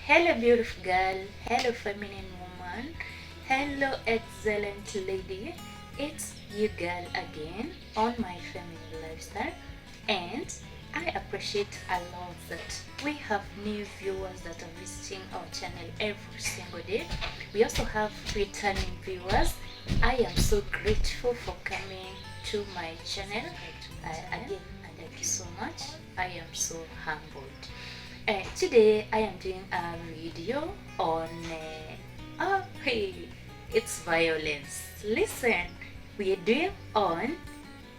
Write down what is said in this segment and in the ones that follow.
Hello, beautiful girl. Hello, feminine woman. Hello, excellent lady. It's you, girl, again on my feminine lifestyle. And I appreciate a lot that we have new viewers that are visiting our channel every single day. We also have returning viewers. I am so grateful for coming to my channel. Again, thank you so much. I am so humbled. Today I am doing a video on it's violence. Listen, we are doing on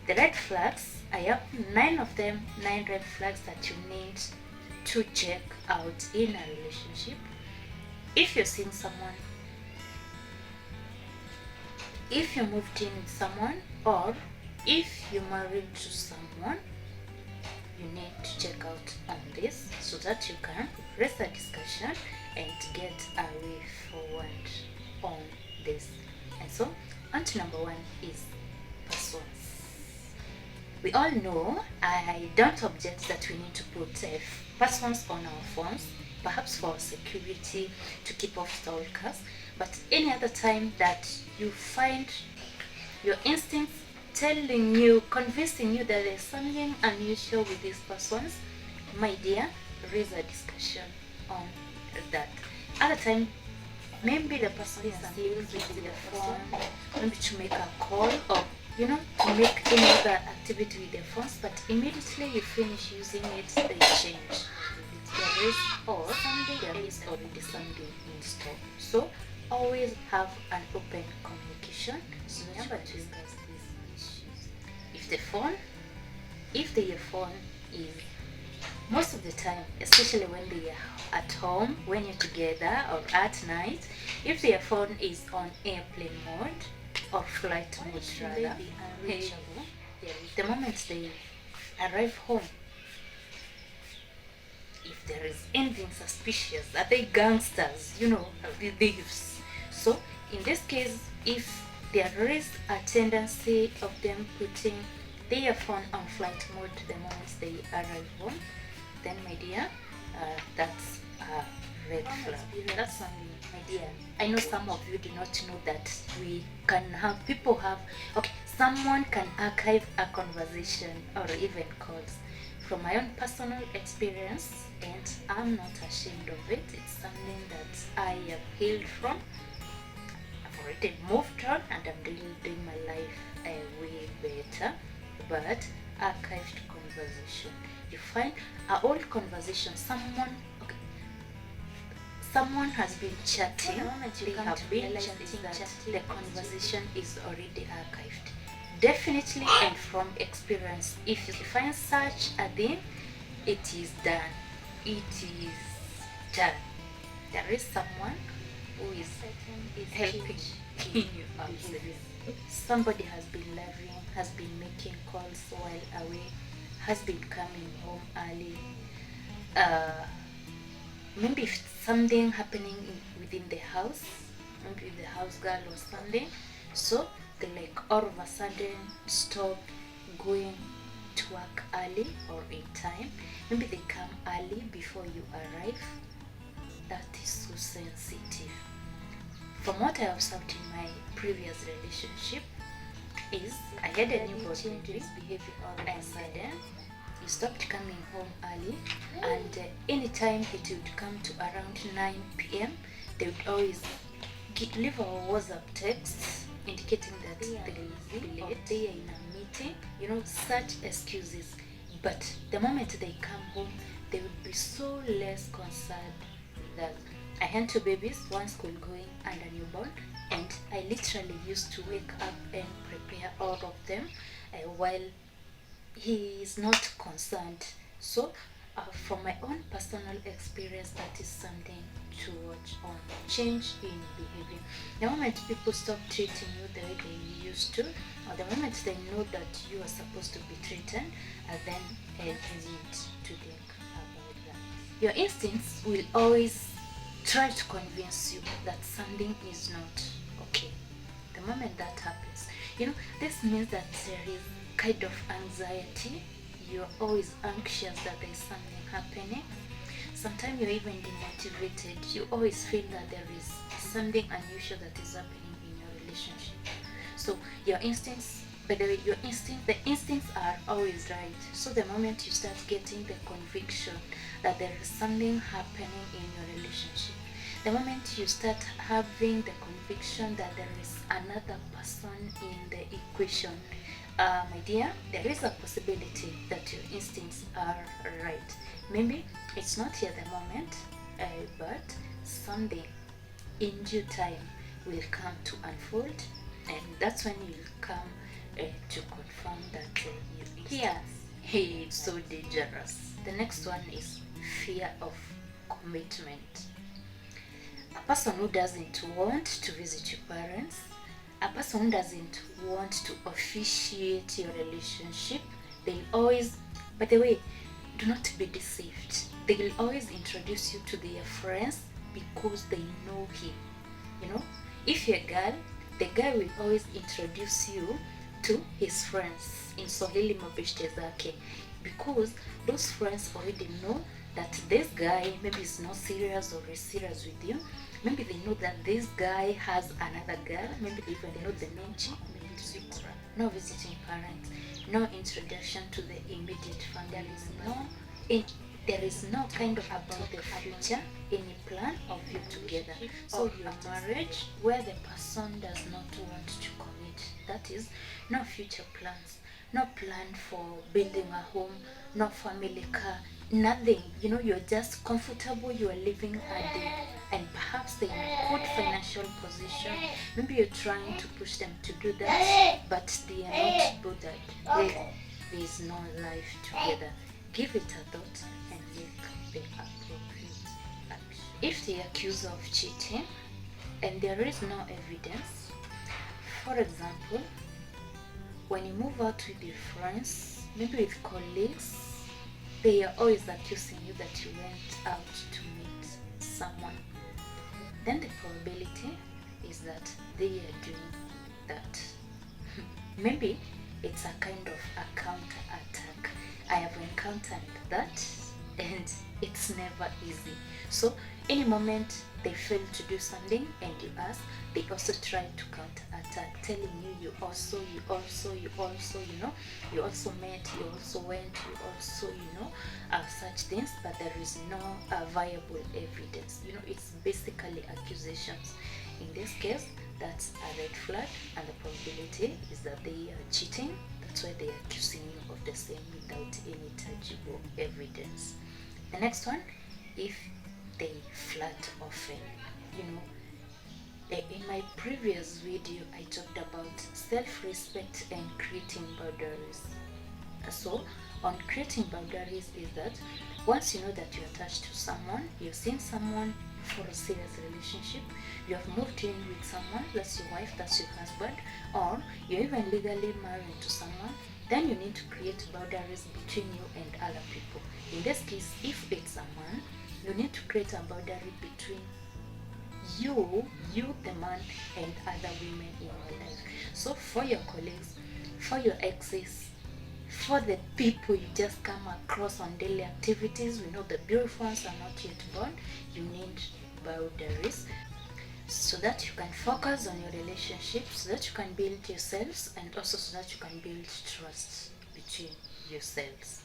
the red flags. I have 9 of them, 9 red flags that you need to check out in a relationship. If you're seeing someone, if you moved in with someone, or if you're married to someone, you need to check out on this so that you can raise a discussion and get a way forward on this. And so, on to number 1 is passwords. We all know, I don't object that we need to put passwords on our phones, perhaps for security, to keep off stalkers, but any other time that you find your instincts telling you, convincing you that there's something unusual with these persons, my dear, raise a discussion on that. Other time, maybe the person is using the phone, maybe to make a call or to make any other activity with their phones, but immediately you finish using it, they change. There is already something in store. So always have an open communication. So remember to discuss these issues. If the phone is, most of the time, especially when they are at home, when you're together or at night, if their phone is on airplane mode or flight mode rather, the moment they arrive home, if there is anything suspicious, are they gangsters, thieves? So in this case, if there is a tendency of them putting their phone on flight mode the moment they arrive home, then my dear, that's a red flag. That's something, my dear. I know some of you do not know that someone can archive a conversation or even calls. From my own personal experience, and I'm not ashamed of it, it's something that I have healed from. I've already moved on and I'm doing my life way better. But archived conversation, you find an old conversation, someone has been chatting, they have been chatting, that the conversation is already archived. Definitely, and from experience, if you find such a thing, it is done. It is done. There is someone who is helping you out there. Somebody has been loving, has been making calls while away, has been coming home early. Maybe if something happening within the house, maybe the house girl or something, so they all of a sudden stop going to work early or in time. Maybe they come early before you arrive. That is so sensitive. From what I observed in my previous relationship, is I had a newborn baby, behaving all of a sudden. He stopped coming home early, and anytime it would come to around 9 p.m., they would always leave our WhatsApp texts indicating that they will be late, they are in a meeting, such excuses. But the moment they come home, they would be so less concerned that I had 2 babies, one school going and a newborn, and I literally used to wake up and prepare all of them while he is not concerned. So from my own personal experience, that is something to watch on. Change in behavior. The moment people stop treating you the way they used to, or the moment they know that you are supposed to be treated, then you need to think about that. Your instincts will always try to convince you that something is not okay. The moment that happens, this means that there is kind of anxiety. You're always anxious that there's something happening. sometimes you're even demotivated. You always feel that there is something unusual that is happening in your relationship. So your instincts, by the way, the instincts are always right. So the moment you start getting the conviction that there is something happening in your relationship, the moment you start having the conviction that there is another person in the equation, my dear, there is a possibility that your instincts are right. Maybe it's not here at the moment, but someday in due time will come to unfold, and that's when you'll come to confirm that yes, it's so dangerous. The next one is fear of commitment. A person who doesn't want to visit your parents, a person who doesn't want to officiate your relationship, they'll always, by the way, do not be deceived. They will always introduce you to their friends because they know him. You know, if you're a girl, the guy will always introduce you to his friends. In Swahili, mabeshte zake, because those friends already know that this guy maybe is not serious or is serious with you. Maybe they know that this guy has another girl. Maybe they even know the main chick. Maybe no visiting parents, no introduction to the immediate family. There is no kind of about the future, any plan of you together. So your marriage where the person does not want to commit, that is, no future plans, no plan for building a home, no family car, nothing. You know, you're just comfortable, you are living a day, and perhaps they're in a good financial position. Maybe you're trying to push them to do that, but they are not bothered. There is no life together. Give it a thought and make the appropriate action. If they accuse you of cheating and there is no evidence, for example, when you move out with your friends, maybe with colleagues, they are always accusing you that you went out to meet someone, then the probability is that they are doing that. Maybe it's a kind of a counter attack. I have encountered that, and it's never easy. So any moment they fail to do something and you ask, they also try to counter attack, telling you also met, you also went, such things, but there is no viable evidence. It's basically accusations. In this case, that's a red flag, and the probability is that they are cheating. That's why they are accusing you of the same without any tangible evidence. The next one, if they flirt often. In my previous video, I talked about self-respect and creating boundaries. So, on creating boundaries is that once you know that you're attached to someone, you've seen someone for a serious relationship, you have moved in with someone, that's your wife, that's your husband, or you're even legally married to someone, then you need to create boundaries between you and other people. In this case, if it's a man, you need to create a boundary between you, the man, and other women in your life. So for your colleagues, for your exes, for the people you just come across on daily activities, we know the beautiful ones are not yet born, you need boundaries so that you can focus on your relationship, so that you can build yourselves, and also so that you can build trust between yourselves.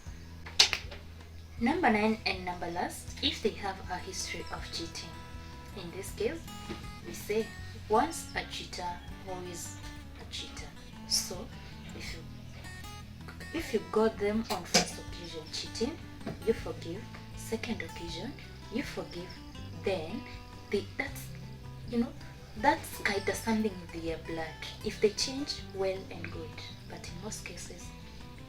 Number 9 and number last, if they have a history of cheating. In this case, we say once a cheater, always a cheater. So if you got them on first occasion cheating, you forgive. Second occasion, you forgive. Then that's kind of something with their blood. If they change, well and good. But in most cases,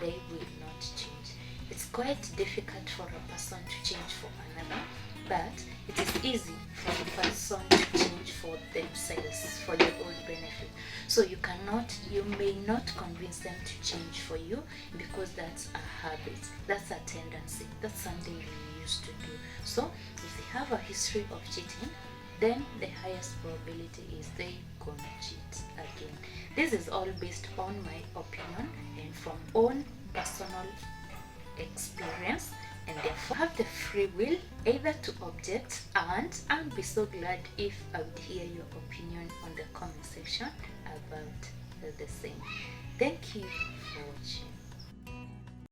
they will not change. It's quite difficult for a person to change for another, but it is easy for a person to change for themselves, for their own benefit. So you may not convince them to change for you, because that's a habit, that's a tendency, that's something you used to do. So if they have a history of cheating, then the highest probability is they gonna cheat again. This is all based on my opinion and from own personal experience and therefore have the free will either to object, and I'll be so glad if I would hear your opinion on the comment section about the same. Thank you for watching.